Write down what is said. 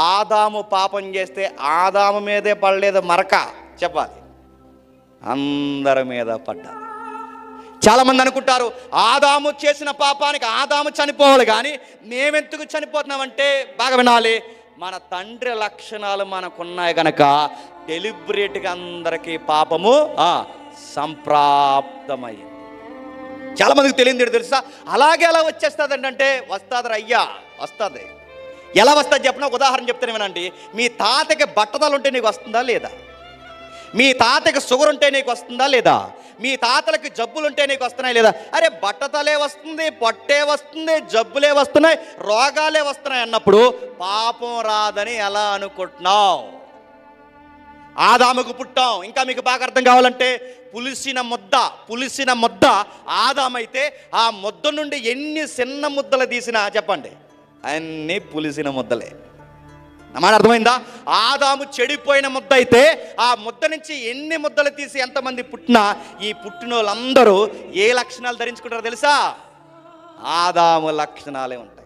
ఆదాము పాపం చేస్తే ఆదాము మీదే పడలేదు మరక, చెప్పాలి, అందరి మీద పడ్డారు. చాలామంది అనుకుంటారు ఆదాము చేసిన పాపానికి ఆదాము చనిపోవాలి, కానీ మేమెందుకు చనిపోతున్నామంటే బాగా వినాలి, మన తండ్రి లక్షణాలు మనకున్నాయి కనుక డెలిబరేట్గా అందరికీ పాపము సంప్రాప్తమైంది. చాలామందికి తెలియదు తెలుసా, అలాగే ఎలా వచ్చేస్తుంది అంటే వస్తుంది అయ్యా, వస్తుంది. ఎలా వస్తుంది చెప్పిన ఒక ఉదాహరణ చెప్తాను వినండి. మీ తాతకి బట్టతలు ఉంటే నీకు వస్తుందా లేదా? మీ తాతకి షుగర్ ఉంటే నీకు వస్తుందా లేదా? మీ తాతలకి జబ్బులు ఉంటే నీకు వస్తున్నాయి లేదా? అరే బట్టతలే వస్తుంది, పొట్టే వస్తుంది, జబ్బులే వస్తున్నాయి, రోగాలే వస్తున్నాయి అన్నప్పుడు పాపం రాదని ఎలా అనుకుంటున్నావు? ఆదాముకు పుట్టాం. ఇంకా మీకు బాగా అర్థం కావాలంటే పులిసిన ముద్ద ఆదామైతే ఆ ముద్ద నుండి ఎన్ని చిన్న ముద్దలు తీసినా చెప్పండి అన్నీ పులిసిన ముద్దలే. మాట అర్థమైందా? ఆదాము చెడిపోయిన ముద్ద అయితే ఆ ముద్ద నుంచి ఎన్ని ముద్దలు తీసి ఎంతమంది పుట్టినా ఈ పుట్టిన వాళ్ళందరూ ఏ లక్షణాలు ధరించుకుంటారో తెలుసా? ఆదాము లక్షణాలే ఉంటాయి.